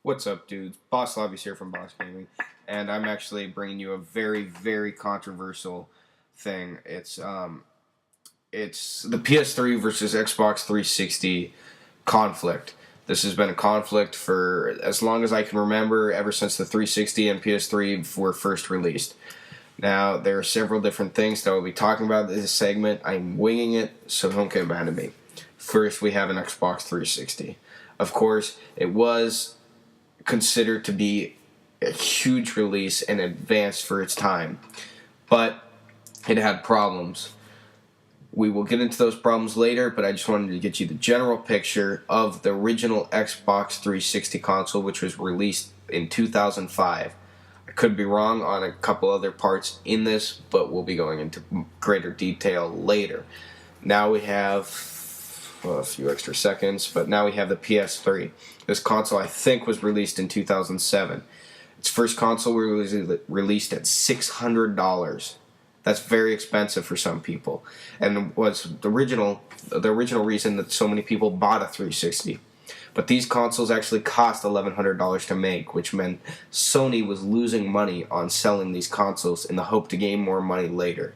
What's up, dudes? Boss Lobby's here from Boss Gaming, and I'm actually bringing you a very, very controversial thing. It's the PS3 versus Xbox 360 conflict. This has been a conflict for as long as I can remember, ever since the 360 and PS3 were first released. Now, there are several different things that we'll be talking about in this segment. I'm winging it, so don't get mad at me. First, we have an Xbox 360. Of course, it was considered to be a huge release and advanced for its time, but it had problems. We will get into those problems later, but I just wanted to get you the general picture of the original Xbox 360 console, which was released in 2005. I could be wrong on a couple other parts in this, but we'll be going into greater detail later. Now we have a few extra seconds, but now we have the PS3. This console, I think, was released in 2007. Its first console was released at $600. That's very expensive for some people, and was the original reason that so many people bought a 360. But these consoles actually cost $1,100 to make, which meant Sony was losing money on selling these consoles in the hope to gain more money later.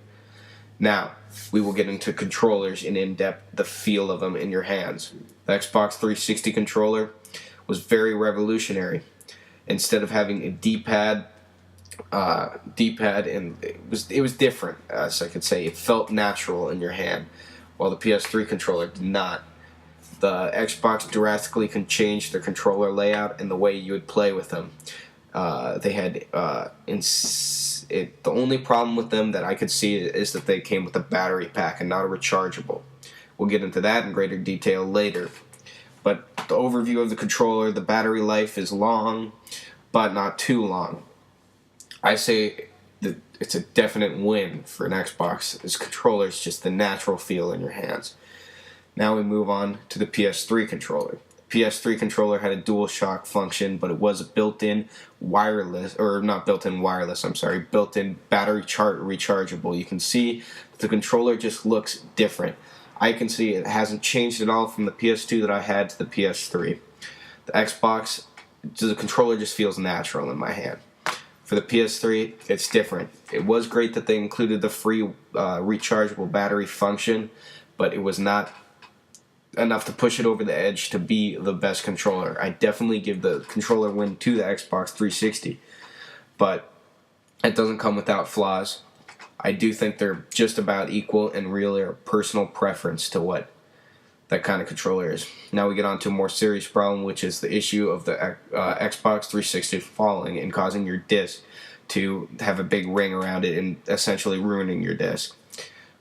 Now, we will get into controllers in depth, the feel of them in your hands. The Xbox 360 controller was very revolutionary. Instead of having a D-pad, and it was different, as I could say. It felt natural in your hand, while the PS3 controller did not. The Xbox drastically can change the controller layout and the way you would play with them. They had the only problem with them that I could see is that they came with a battery pack and not a rechargeable. We'll get into that in greater detail later. But the overview of the controller, the battery life is long, but not too long. I say that it's a definite win for an Xbox. This controller is just the natural feel in your hands. Now we move on to the PS3 controller. PS3 controller had a DualShock function, but it was a built-in wireless, or not built-in wireless, I'm sorry, built-in battery rechargeable. You can see the controller just looks different. I can see it hasn't changed at all from the PS2 that I had to the PS3. The Xbox, the controller just feels natural in my hand. For the PS3, it's different. It was great that they included the free rechargeable battery function, but it was not enough to push it over the edge to be the best controller. I definitely give the controller win to the Xbox 360, but it doesn't come without flaws. I do think they're just about equal and really a personal preference to what that kind of controller is. Now we get on to a more serious problem, which is the issue of the Xbox 360 falling and causing your disc to have a big ring around it and essentially ruining your disc.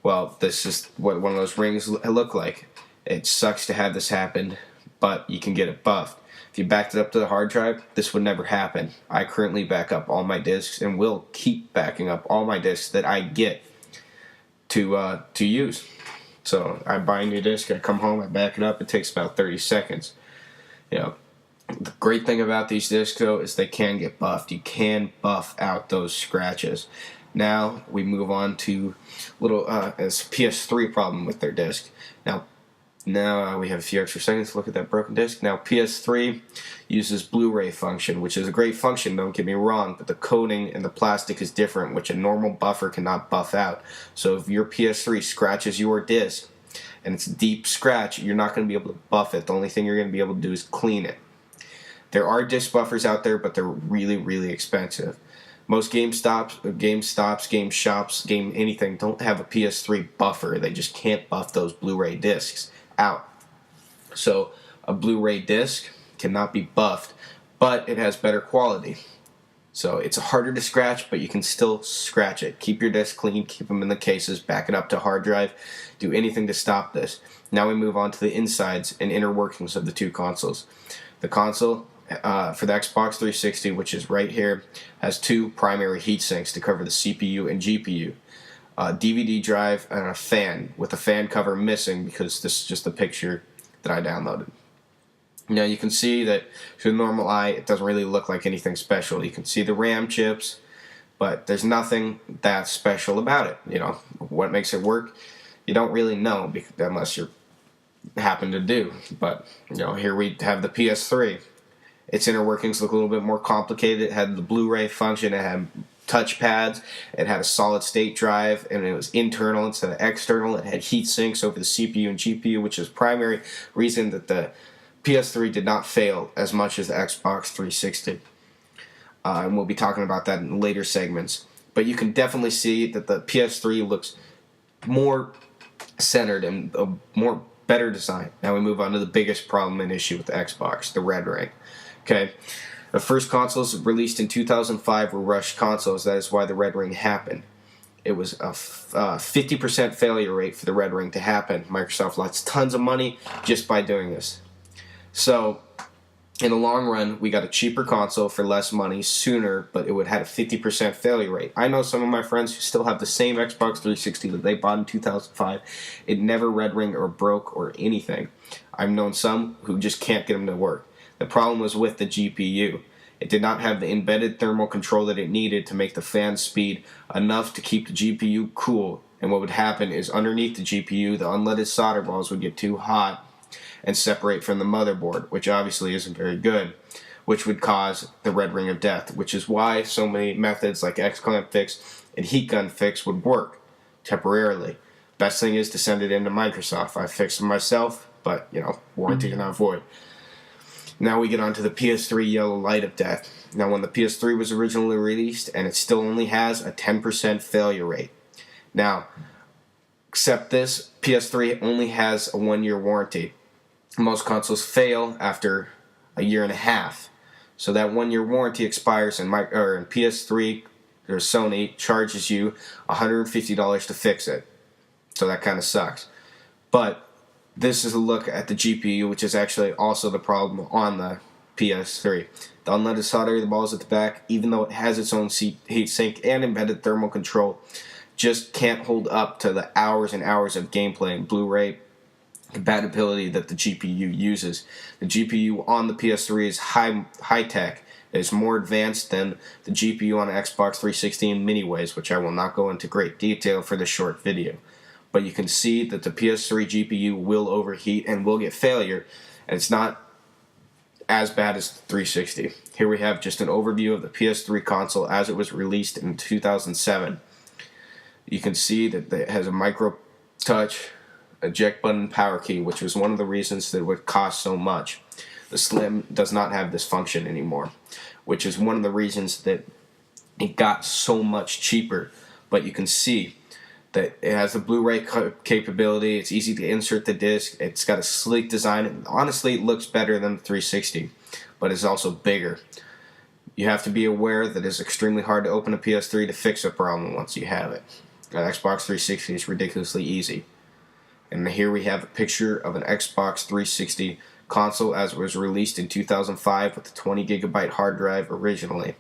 Well, this is what one of those rings look like. It sucks to have this happen, but you can get it buffed. If you backed it up to the hard drive, this would never happen. I currently back up all my disks and will keep backing up all my disks that I get to use. So I buy a new disk, I come home, I back it up. It takes about 30 seconds. You know, the great thing about these disks, though, is they can get buffed. You can buff out those scratches. Now we move on to little as PS3 problem with their disc. Now we have a few extra seconds to look at that broken disc. Now PS3 uses Blu-ray function, which is a great function, don't get me wrong, but the coating and the plastic is different, which a normal buffer cannot buff out. So if your PS3 scratches your disc, and it's a deep scratch, you're not going to be able to buff it. The only thing you're going to be able to do is clean it. There are disc buffers out there, but they're really, really expensive. Most game shops, anything don't have a PS3 buffer. They just can't buff those Blu-ray discs out. So a Blu-ray disc cannot be buffed, but it has better quality. So it's harder to scratch, but you can still scratch it. Keep your discs clean, keep them in the cases, back it up to hard drive, do anything to stop this. Now we move on to the insides and inner workings of the two consoles. The console for the Xbox 360, which is right here, has two primary heat sinks to cover the CPU and GPU. A DVD drive and a fan, with the fan cover missing because this is just the picture that I downloaded. Now you can see that to the normal eye it doesn't really look like anything special. You can see the RAM chips, but there's nothing that special about it. You know, what makes it work, you don't really know unless you happen to do. But you know, here we have the PS3. Its inner workings look a little bit more complicated. It had the Blu-ray function. It had touch pads. It had a solid-state drive, and it was internal instead of external. It had heat sinks over the CPU and GPU, which is primary reason that the PS3 did not fail as much as the Xbox 360. And we'll be talking about that in later segments. But you can definitely see that the PS3 looks more centered and a more better design. Now we move on to the biggest problem and issue with the Xbox, the red ring. Okay, the first consoles released in 2005 were rushed consoles. That is why the red ring happened. It was a 50% failure rate for the red ring to happen. Microsoft lost tons of money just by doing this. So, in the long run, we got a cheaper console for less money sooner, but it would have a 50% failure rate. I know some of my friends who still have the same Xbox 360 that they bought in 2005. It never red ring or broke or anything. I've known some who just can't get them to work. The problem was with the GPU. It did not have the embedded thermal control that it needed to make the fan speed enough to keep the GPU cool. And what would happen is underneath the GPU, the unleaded solder balls would get too hot and separate from the motherboard, which obviously isn't very good, which would cause the red ring of death, which is why so many methods like X-clamp fix and heat gun fix would work temporarily. Best thing is to send it into Microsoft. I fixed it myself, but, warranty is not void. Now we get on to the PS3 yellow light of death. Now when the PS3 was originally released, and it still only has a 10% failure rate. Now, except this, PS3 only has a 1-year warranty. Most consoles fail after a year and a half. So that 1-year warranty expires, and PS3 or Sony charges you $150 to fix it. So that kind of sucks. But this is a look at the GPU, which is actually also the problem on the PS3. The unleaded solder, the balls at the back, even though it has its own heat sink and embedded thermal control, just can't hold up to the hours and hours of gameplay and Blu-ray compatibility that the GPU uses. The GPU on the PS3 is high tech. It's more advanced than the GPU on the Xbox 360 in many ways, which I will not go into great detail for this short video. But you can see that the PS3 GPU will overheat and will get failure, and it's not as bad as the 360. Here we have just an overview of the PS3 console as it was released in 2007. You can see that it has a micro touch eject button power key, which was one of the reasons that it would cost so much. The Slim does not have this function anymore, which is one of the reasons that it got so much cheaper. But you can see that it has the Blu-ray capability. It's easy to insert the disc. It's got a sleek design. And honestly, it looks better than the 360, but it's also bigger. You have to be aware that it's extremely hard to open a PS3 to fix a problem once you have it. An Xbox 360 is ridiculously easy. And here we have a picture of an Xbox 360 console as it was released in 2005 with a 20 gigabyte hard drive originally.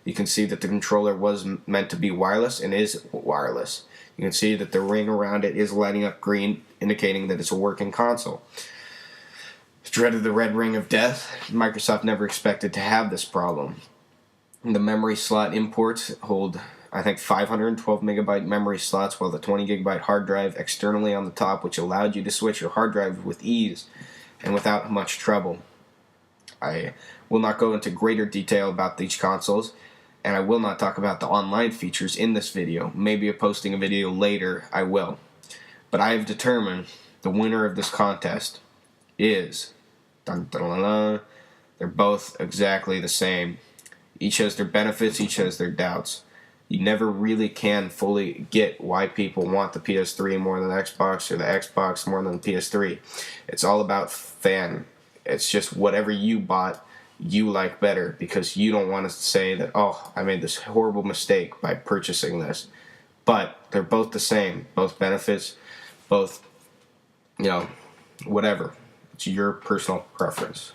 You can see that the controller was meant to be wireless and is wireless. You can see that the ring around it is lighting up green, indicating that it's a working console. Dreaded the red ring of death. Microsoft never expected to have this problem. The memory slot imports hold, I think, 512 megabyte memory slots, while the 20 gigabyte hard drive externally on the top, which allowed you to switch your hard drive with ease and without much trouble. I will not go into greater detail about these consoles, and I will not talk about the online features in this video. Maybe posting a video later, I will. But I have determined the winner of this contest is... Dun, dun, dun, dun, they're both exactly the same. Each has their benefits, each has their doubts. You never really can fully get why people want the PS3 more than the Xbox or the Xbox more than the PS3. It's all about fan. It's just whatever you bought, you like better, because you don't want to say that, oh, I made this horrible mistake by purchasing this. But they're both the same. Both benefits, both, whatever. It's your personal preference.